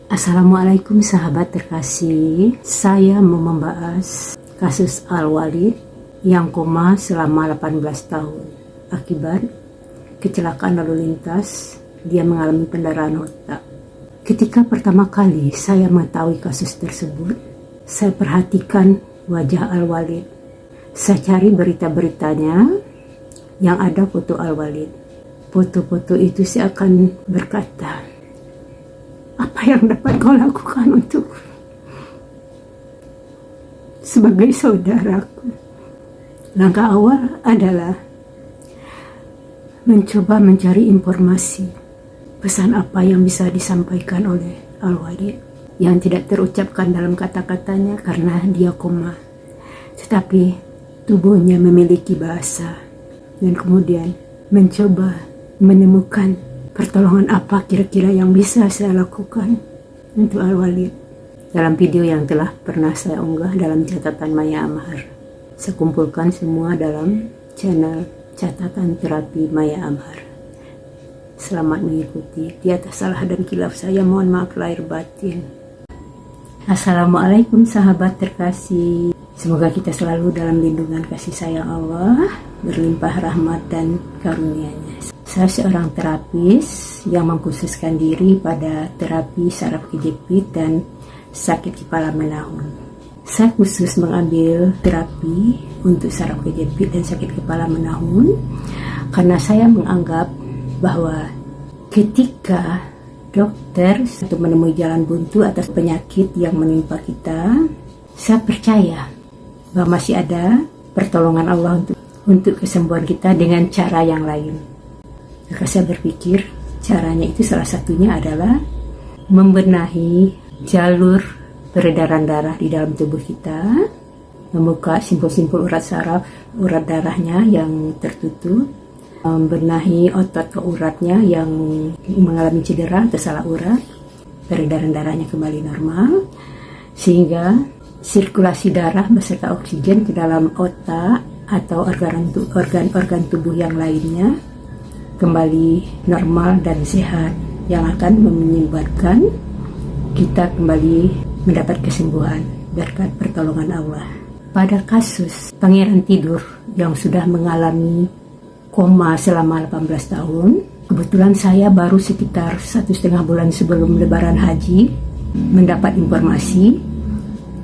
Assalamualaikum sahabat terkasih. Saya mau membahas kasus Al-Walid yang koma selama 18 tahun akibat kecelakaan lalu lintas. Dia mengalami pendarahan otak. Ketika pertama kali saya mengetahui kasus tersebut, saya perhatikan wajah Al-Walid. Saya cari berita-beritanya yang ada foto Al-Walid. Foto-foto itu seakan berkata, apa yang dapat kau lakukan untuk sebagai saudaraku? Langkah awal adalah mencoba mencari informasi, pesan apa yang bisa disampaikan oleh Al-Walid yang tidak terucapkan dalam kata-katanya karena dia koma, tetapi tubuhnya memiliki bahasa. Dan kemudian mencoba menemukan pertolongan apa kira-kira yang bisa saya lakukan untuk Al-Walid. Dalam video yang telah pernah saya unggah dalam catatan Maya Amhar, saya kumpulkan semua dalam channel catatan terapi Maya Amhar. Selamat mengikuti. Di atas salah dan khilaf saya mohon maaf lahir batin. Assalamualaikum sahabat terkasih. Semoga kita selalu dalam lindungan kasih sayang Allah, berlimpah rahmat dan karunia-Nya. Saya seorang terapis yang mengkhususkan diri pada terapi saraf kejepit dan sakit kepala menahun. Saya khusus mengambil terapi untuk saraf kejepit dan sakit kepala menahun karena saya menganggap bahwa ketika dokter menemui jalan buntu atas penyakit yang menimpa kita, saya percaya bahwa masih ada pertolongan Allah untuk kesembuhan kita dengan cara yang lain. Maka saya berpikir caranya itu salah satunya adalah membenahi jalur peredaran darah di dalam tubuh kita, membuka simpul-simpul urat saraf, urat darahnya yang tertutup, membenahi otot ke uratnya yang mengalami cedera atau salah urat, peredaran darahnya kembali normal, sehingga sirkulasi darah beserta oksigen ke dalam otak atau organ-organ tubuh yang lainnya kembali normal dan sehat, yang akan menyebabkan kita kembali mendapat kesembuhan berkat pertolongan Allah. Pada kasus pangeran tidur yang sudah mengalami koma selama 18 tahun, kebetulan saya baru sekitar 1,5 bulan sebelum lebaran haji mendapat informasi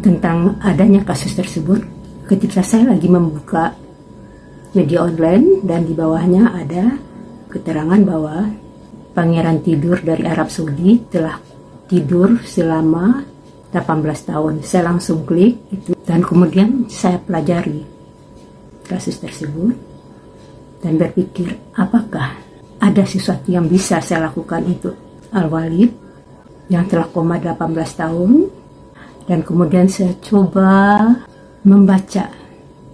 tentang adanya kasus tersebut ketika saya lagi membuka media online, dan di bawahnya ada keterangan bahwa pangeran tidur dari Arab Saudi telah tidur selama 18 tahun. Saya langsung klik itu dan kemudian saya pelajari kasus tersebut dan berpikir apakah ada sesuatu yang bisa saya lakukan untuk Al-Walid yang telah koma 18 tahun. Dan kemudian saya coba membaca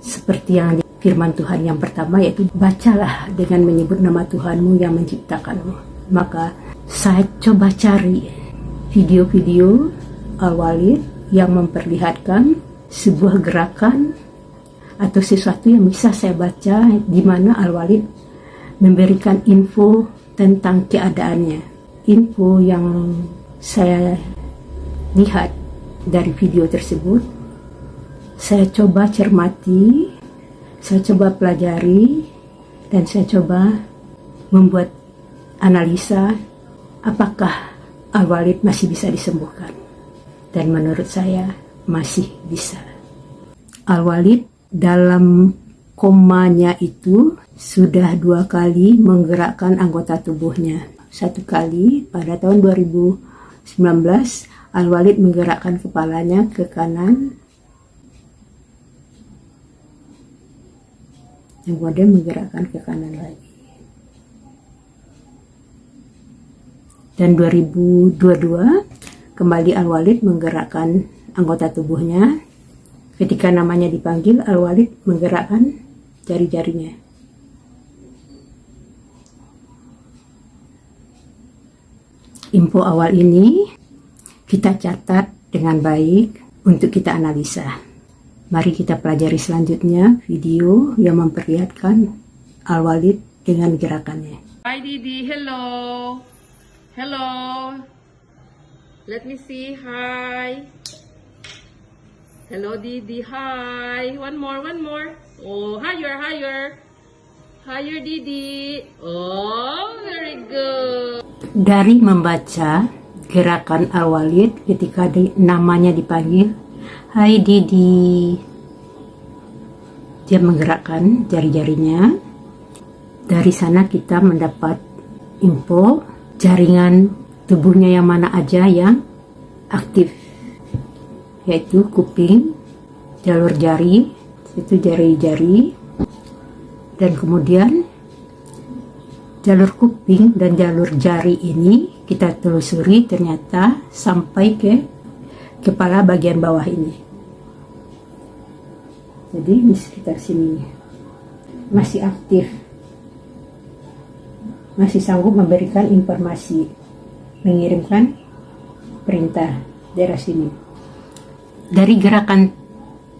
seperti yang firman Tuhan yang pertama, yaitu bacalah dengan menyebut nama Tuhanmu yang menciptakanmu. Maka saya coba cari video-video Al-Walid yang memperlihatkan sebuah gerakan atau sesuatu yang bisa saya baca di mana Al-Walid memberikan info tentang keadaannya. Info yang saya lihat dari video tersebut, saya coba cermati, saya coba pelajari, dan saya coba membuat analisa apakah Al-Walid masih bisa disembuhkan. Dan menurut saya masih bisa. Al-Walid dalam komanya itu sudah 2 kali menggerakkan anggota tubuhnya. 1 kali pada tahun 2019, Al-Walid menggerakkan kepalanya ke kanan, yang kemudian menggerakkan ke kanan lagi. Dan 2022 kembali Al-Walid menggerakkan anggota tubuhnya. Ketika namanya dipanggil, Al-Walid menggerakkan jari-jarinya. Info awal ini kita catat dengan baik untuk kita analisa. Mari kita pelajari selanjutnya video yang memperlihatkan Al-Walid dengan gerakannya. Hi Didi, hello. Hello. Let me see. Hi. Hello, Didi. Hi. One more, one more. Oh, higher, higher. Higher, Didi. Oh, very good. Dari membaca gerakan Al-Walid ketika namanya dipanggil, "Hai Didi," dia menggerakkan jari-jarinya. Dari sana kita mendapat info jaringan tubuhnya yang mana aja yang aktif, yaitu kuping, jalur jari, itu jari-jari, dan kemudian jalur kuping dan jalur jari ini kita telusuri ternyata sampai ke kepala bagian bawah ini. Jadi di sekitar sini masih aktif, masih sanggup memberikan informasi, mengirimkan perintah daerah sini. Dari gerakan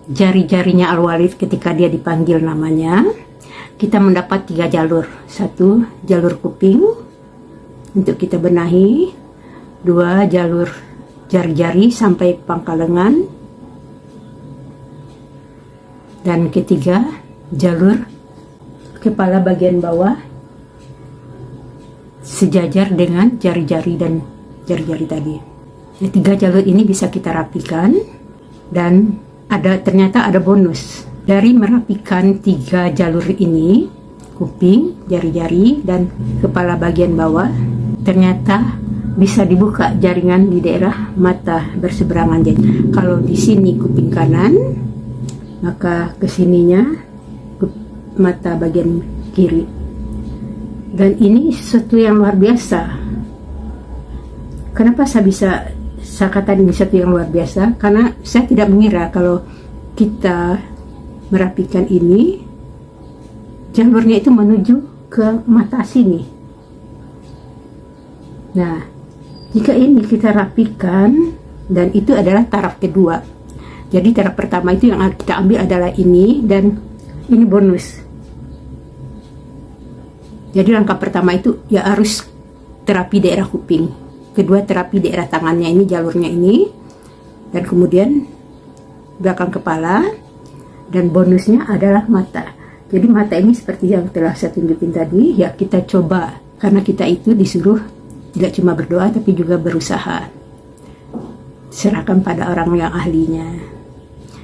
jari-jarinya Al-Walid ketika dia dipanggil namanya, kita mendapat 3 jalur. 1 jalur kuping untuk kita benahi, 2 jalur jari-jari sampai pangkal lengan, dan ketiga jalur kepala bagian bawah sejajar dengan jari-jari dan jari-jari tadi. 3 jalur ini bisa kita rapikan, dan ternyata ada bonus dari merapikan 3 jalur ini, kuping, jari-jari, dan kepala bagian bawah. Ternyata bisa dibuka jaringan di daerah mata berseberangan. Jadi kalau di sini kuping kanan, maka kesininya mata bagian kiri. Dan ini sesuatu yang luar biasa. Kenapa saya katakan ini sesuatu yang luar biasa? Karena saya tidak mengira kalau kita merapikan ini, jalurnya itu menuju ke mata sini. Nah, jika ini kita rapikan, dan itu adalah taraf kedua. Jadi taraf pertama itu yang kita ambil adalah ini, dan ini bonus. Jadi langkah pertama itu ya harus terapi daerah kuping, kedua terapi daerah tangannya ini, jalurnya ini, dan kemudian belakang kepala, dan bonusnya adalah mata. Jadi mata ini seperti yang telah saya tunjukin tadi, ya kita coba, karena kita itu disuruh tidak cuma berdoa tapi juga berusaha. Serahkan pada orang yang ahlinya.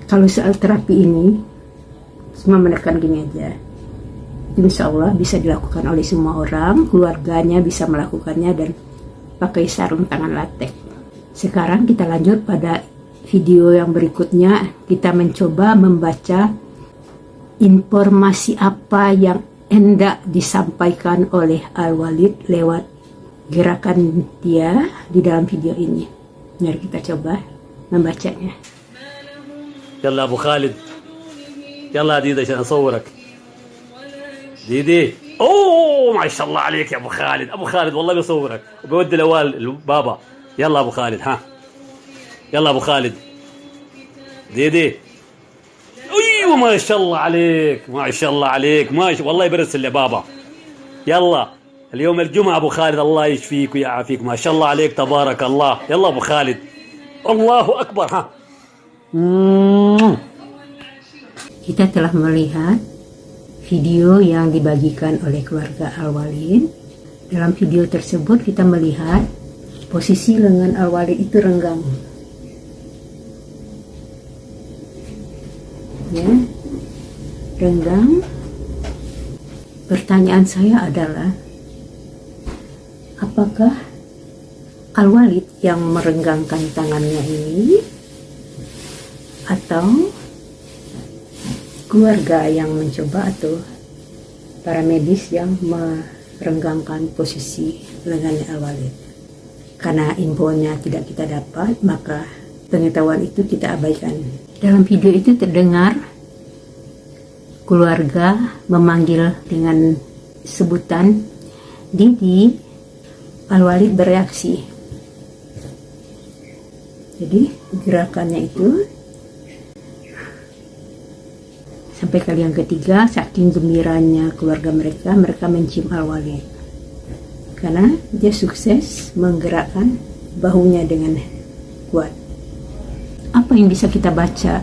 Kalau soal terapi ini, semua menekan gini aja. Insya Allah bisa dilakukan oleh semua orang, keluarganya bisa melakukannya dan pakai sarung tangan latex. Sekarang kita lanjut pada video yang berikutnya. Kita mencoba membaca informasi apa yang hendak disampaikan oleh Al-Walid lewat gerakan dia di dalam video ini. Mari kita coba membacanya. يلا ابو خالد يلا ديدي عشان اصورك ديدي اوه ما شاء الله عليك يا ابو خالد والله بيصورك وبيودي الاوال بابا يلا ابو خالد ها يلا ابو خالد ديدي ايوه ما شاء الله عليك والله يبرسل يا بابا يلا اليوم الجمعة ابو خالد الله يشفيك ويعافيك ما شاء الله عليك تبارك الله يلا ابو خالد الله اكبر ها. Kita telah melihat video yang dibagikan oleh keluarga Al-Walid. Dalam video tersebut kita melihat posisi lengan Al-Walid itu renggang. Ya, renggang. Pertanyaan saya adalah, apakah Al-Walid yang merenggangkan tangannya ini, atau keluarga yang mencoba, atau para medis yang merenggangkan posisi lengannya Al-Walid? Karena infonya tidak kita dapat, maka pengetahuan itu kita abaikan. Dalam video itu terdengar keluarga memanggil dengan sebutan Didi. Al-Walid bereaksi. Jadi gerakannya itu sampai kali yang ketiga, saking gembiranya keluarga mereka mencium Al-Walid karena dia sukses menggerakkan bahunya dengan kuat. Apa yang bisa kita baca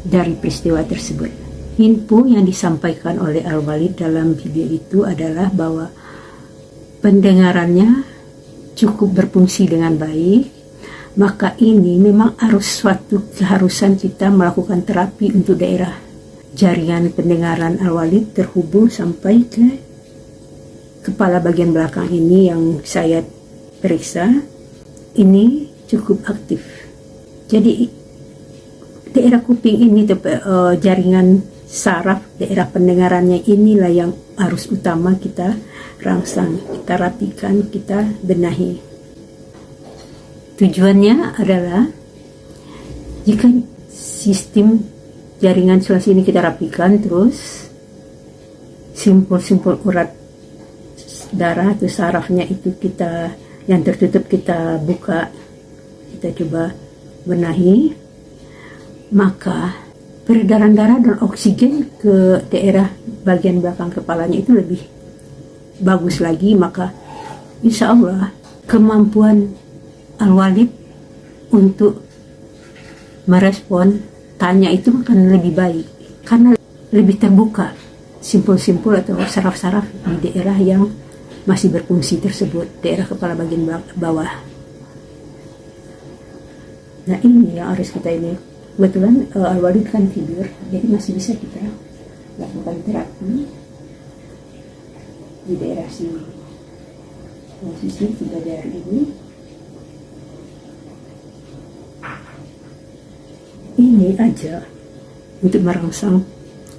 dari peristiwa tersebut? Info yang disampaikan oleh Al-Walid dalam video itu adalah bahwa pendengarannya cukup berfungsi dengan baik. Maka ini memang harus suatu keharusan kita melakukan terapi untuk daerah jaringan pendengaran Al-Walid terhubung sampai ke kepala bagian belakang ini yang saya periksa. Ini cukup aktif. Jadi daerah kuping ini, jaringan saraf daerah pendengarannya inilah yang harus utama kita rangsang, kita rapikan, kita benahi. Tujuannya adalah jika sistem jaringan sulasi ini kita rapikan, terus simpul-simpul urat darah atau sarafnya itu kita yang tertutup kita buka, kita coba benahi, maka peredaran darah dan oksigen ke daerah bagian belakang kepalanya itu lebih bagus lagi. Maka insya Allah kemampuan Al-Walid untuk merespon tanya itu akan lebih baik karena lebih terbuka simpul-simpul atau saraf-saraf di daerah yang masih berfungsi tersebut, daerah kepala bagian bawah. Nah ini yang harus kita ini. Kebetulan Al-Walid kan tidur, jadi masih bisa kita lakukan terapi di daerah sini. Posisi 3 jari ini. Ini aja untuk merangsang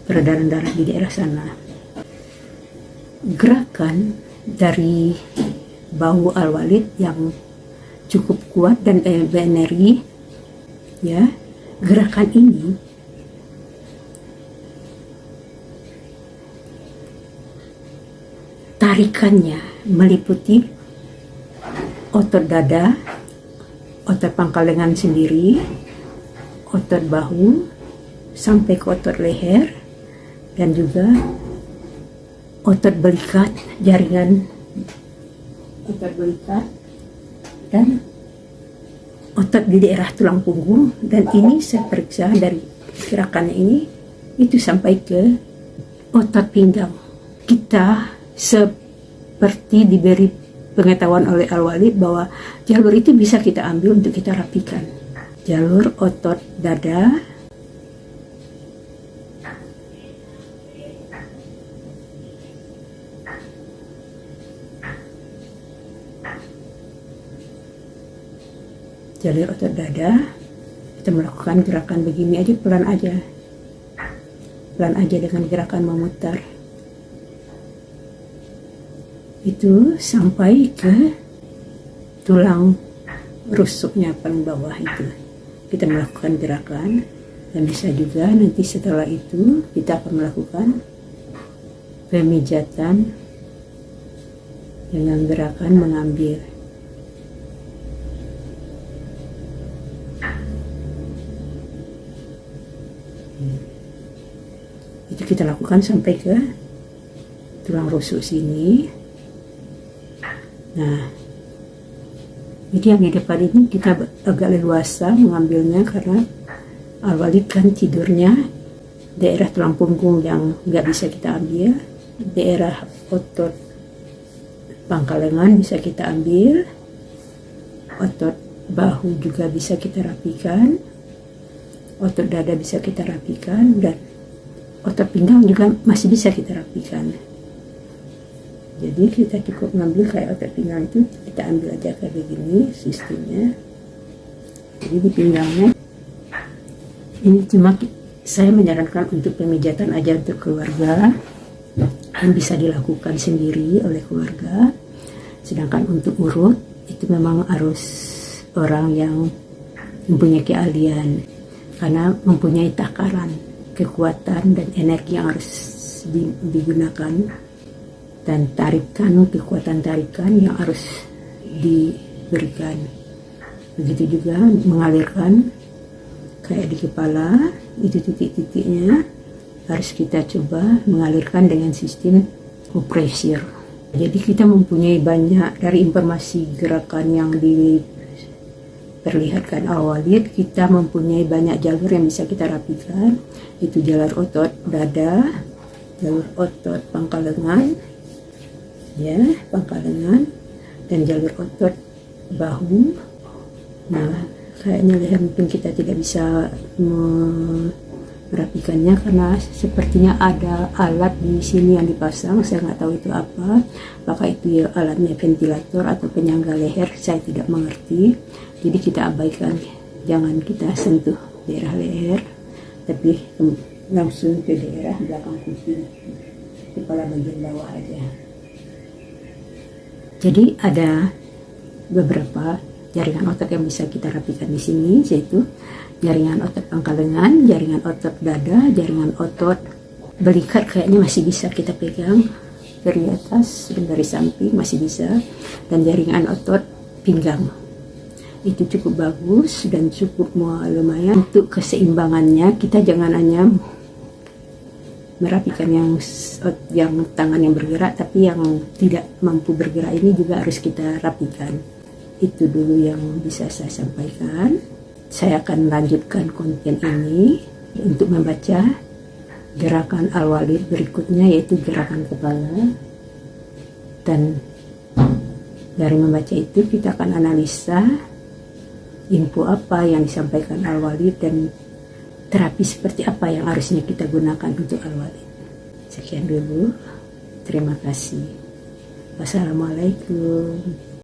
peredaran darah di daerah sana. Gerakan dari bahu Al-Walid yang cukup kuat dan berenergi, ya. Gerakan ini tarikannya meliputi otot dada, otot pangkal lengan sendiri, otot bahu sampai ke otot leher, dan juga otot belikat, jaringan otot belikat, dan otot di daerah tulang punggung. Dan ini saya periksa dari gerakannya ini itu sampai ke otot pinggang. Kita seperti diberi pengetahuan oleh Al-Walid bahwa jalur itu bisa kita ambil untuk kita rapikan. Jalur otot dada, jalur otot dada, kita melakukan gerakan begini aja, pelan aja dengan gerakan memutar itu sampai ke tulang rusuknya paling bawah itu. Kita melakukan gerakan, dan bisa juga nanti setelah itu kita akan melakukan pemijatan dengan gerakan mengambil. Itu kita lakukan sampai ke tulang rusuk sini. Nah, jadi yang di depan ini kita agak leluasa mengambilnya karena Al-Walid kan tidurnya daerah tulang punggung yang nggak bisa kita ambil, daerah otot pangkal lengan bisa kita ambil, otot bahu juga bisa kita rapikan, otot dada bisa kita rapikan, dan otot pinggang juga masih bisa kita rapikan. Jadi kita cukup ngambil kayak otot pinggang itu, kita ambil aja kayak begini sistemnya. Jadi di pinggangnya ini cuma saya menyarankan untuk pemijatan aja untuk keluarga yang bisa dilakukan sendiri oleh keluarga. Sedangkan untuk urut itu memang harus orang yang mempunyai keahlian karena mempunyai takaran kekuatan dan energi yang harus digunakan, dan kekuatan tarikan yang harus diberikan. Begitu juga mengalirkan kayak di kepala, itu titik-titiknya harus kita coba mengalirkan dengan sistem pressure. Jadi kita mempunyai banyak dari informasi gerakan yang perlihatkan Al-Walid, kita mempunyai banyak jalur yang bisa kita rapikan. Itu jalur otot dada, jalur otot pangkal lengan, ya, pangkal lengan, dan jalur otot bahu. Nah, kayaknya leher mungkin kita tidak bisa merapikannya karena sepertinya ada alat di sini yang dipasang. Saya nggak tahu itu apa, apakah itu alatnya ventilator atau penyangga leher, saya tidak mengerti. Jadi kita abaikan, jangan kita sentuh daerah leher, tapi langsung ke daerah belakang kuping, kepala bagian bawah aja. Jadi ada beberapa jaringan otot yang bisa kita rapikan di sini, yaitu jaringan otot pangkal lengan, jaringan otot dada, jaringan otot belikat kayaknya masih bisa kita pegang dari atas dan dari samping masih bisa, dan jaringan otot pinggang. Itu cukup bagus dan cukup lumayan untuk keseimbangannya. Kita jangan hanya merapikan yang tangan yang bergerak, tapi yang tidak mampu bergerak ini juga harus kita rapikan. Itu dulu yang bisa saya sampaikan. Saya akan lanjutkan konten ini untuk membaca gerakan Al-Walid berikutnya, yaitu gerakan kepala. Dan dari membaca itu kita akan analisa info apa yang disampaikan Al-Walid dan terapi seperti apa yang harusnya kita gunakan untuk Al-Walid. Sekian dulu. Terima kasih. Wassalamualaikum.